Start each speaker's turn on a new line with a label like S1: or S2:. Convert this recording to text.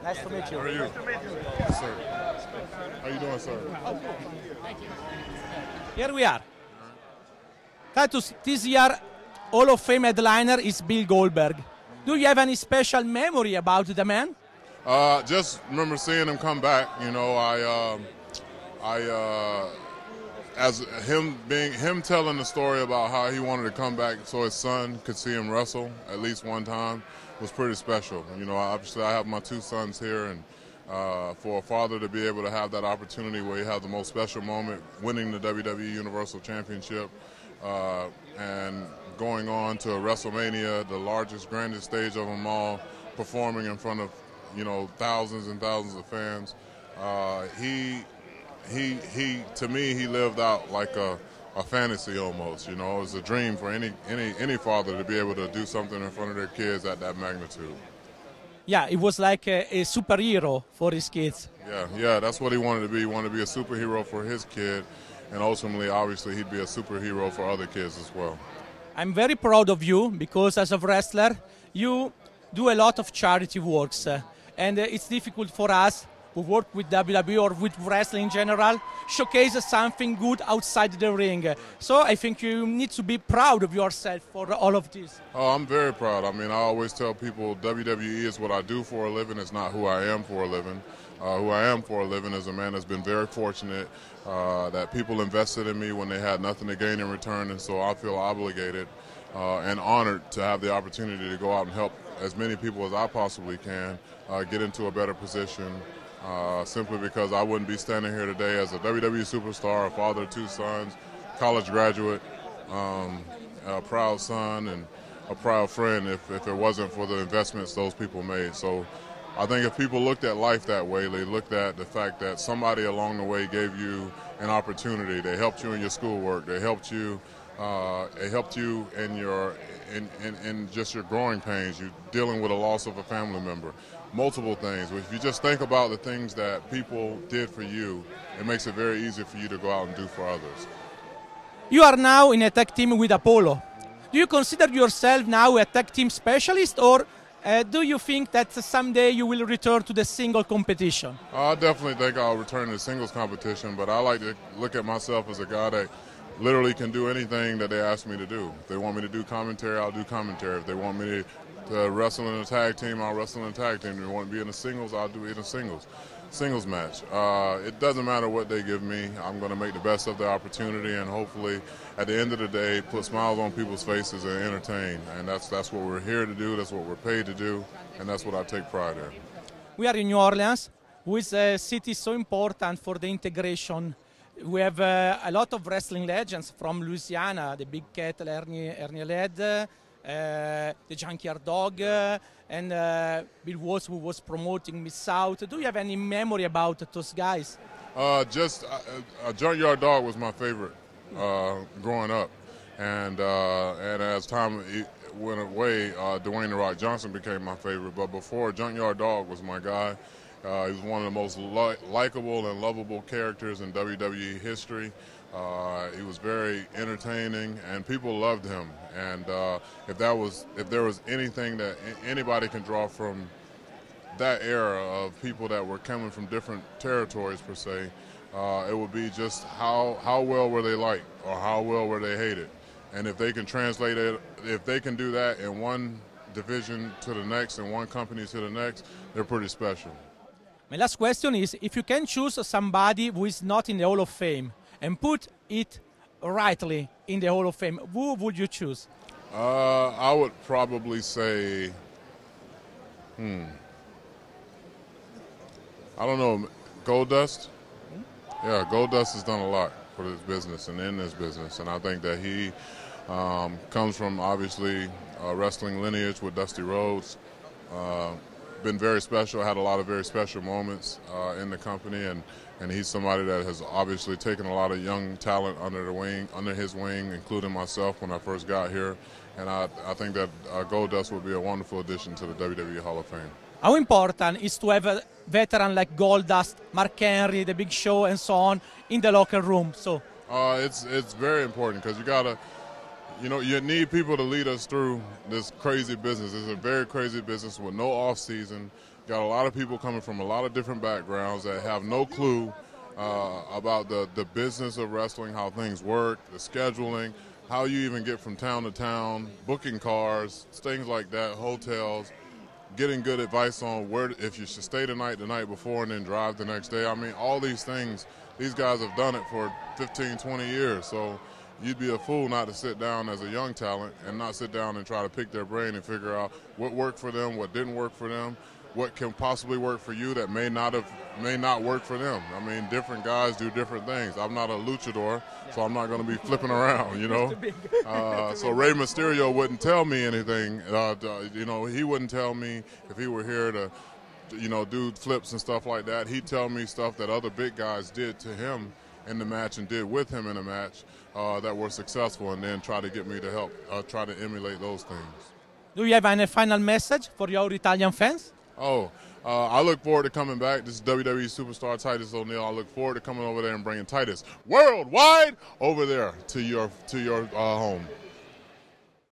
S1: Nice to meet you.
S2: How are you? Yes, sir. How you doing, sir?
S1: Thank you.
S3: Here we are. Titus, this year Hall of Fame headliner is Bill Goldberg. Do you have any special memory about the man?
S2: Just remember seeing him come back. You know, as him telling the story about how he wanted to come back so his son could see him wrestle at least one time was pretty special. You know, obviously I have my two sons here, and for a father to be able to have that opportunity where he had the most special moment, winning the WWE Universal Championship, and going on to WrestleMania, the largest, grandest stage of them all, performing in front of, you know, thousands and thousands of fans. To me, he lived out like a fantasy almost. You know, it was a dream for any father to be able to do something in front of their kids at that magnitude.
S3: Yeah, it was like a superhero for his kids.
S2: Yeah, that's what he wanted to be. He wanted to be a superhero for his kid, and ultimately, obviously, he'd be a superhero for other kids as well.
S3: I'm very proud of you because as a wrestler, you do a lot of charity works, and it's difficult for us who work with WWE or with wrestling in general, showcase something good outside the ring. So I think you need to be proud of yourself for all of this.
S2: Oh, I'm very proud. I mean, I always tell people WWE is what I do for a living. It's not who I am for a living. Who I am for a living is a man that's been very fortunate that people invested in me when they had nothing to gain in return, and so I feel obligated and honored to have the opportunity to go out and help as many people as I possibly can get into a better position. Simply because I wouldn't be standing here today as a WWE superstar, a father of two sons, college graduate, a proud son, and a proud friend if it wasn't for the investments those people made. So I think if people looked at life that way, they looked at the fact that somebody along the way gave you an opportunity. They helped you in your schoolwork. They helped you in your in just your growing pains. You dealing with a loss of a family member. Multiple things. If you just think about the things that people did for you, it makes it very easy for you to go out and do for others.
S3: You are now in a tag team with Apollo. Do you consider yourself now a tag team specialist, or do you think that someday you will return to the single competition?
S2: I definitely think I'll return to the singles competition, but I like to look at myself as a guy that literally can do anything that they ask me to do. If they want me to do commentary, I'll do commentary. If they want me to wrestle in a tag team, I'll wrestle in a tag team. If they want to be in a singles, I'll do it in a singles match. It doesn't matter what they give me. I'm going to make the best of the opportunity, and hopefully at the end of the day put smiles on people's faces and entertain. And that's what we're here to do, that's what we're paid to do, and that's what I take pride in.
S3: We are in New Orleans, which is a city so important for the integration. We have a lot of wrestling legends from Louisiana, the Big Cat, Ernie Led, the Junkyard Dog, and Bill Walsh, who was promoting Miss South. Do you have any memory about those guys?
S2: Junkyard Dog was my favorite growing up, and as time went away, Dwayne "The Rock" Johnson became my favorite. But before, Junkyard Dog was my guy. He was one of the most likable and lovable characters in WWE history. He was very entertaining, and people loved him. And if there was anything that anybody can draw from that era of people that were coming from different territories per se, it would be just how well were they liked, or how well were they hated. And if they can translate it, if they can do that in one division to the next and one company to the next, they're pretty special.
S3: My last question is, if you can choose somebody who is not in the Hall of Fame and put it rightly in the Hall of Fame, who would you choose?
S2: I would probably say, I don't know, Goldust? Yeah, Goldust has done a lot for this business and in this business, and I think that he comes from, obviously, wrestling lineage with Dusty Rhodes. Been very special, had a lot of very special moments in the company, and he's somebody that has obviously taken a lot of young talent under his wing, including myself when I first got here. And I think that Goldust would be a wonderful addition to the WWE Hall of Fame.
S3: How important is to have a veteran like Goldust, Mark Henry, The Big Show, and so on in the locker room? So
S2: it's very important, because you need people to lead us through this crazy business. It's a very crazy business with no off season, got a lot of people coming from a lot of different backgrounds that have no clue about the business of wrestling, how things work, the scheduling, how you even get from town to town, booking cars, things like that, hotels, getting good advice on where, if you should stay the night before and then drive the next day. I mean, all these things, these guys have done it for 15, 20 years. So you'd be a fool not to sit down as a young talent and not sit down and try to pick their brain and figure out what worked for them, what didn't work for them, what can possibly work for you that may not work for them. I mean, different guys do different things. I'm not a luchador, so I'm not going to be flipping around, you know. So Rey Mysterio wouldn't tell me anything. You know, he wouldn't tell me if he were here to, you know, do flips and stuff like that. He'd tell me stuff that other big guys did to him in the match and did with him in the match that were successful, and then try to get me to help, try to emulate those things.
S3: Do you have any final message for your Italian fans?
S2: I look forward to coming back. This is WWE superstar Titus O'Neil. I look forward to coming over there and bringing Titus worldwide over there to your home.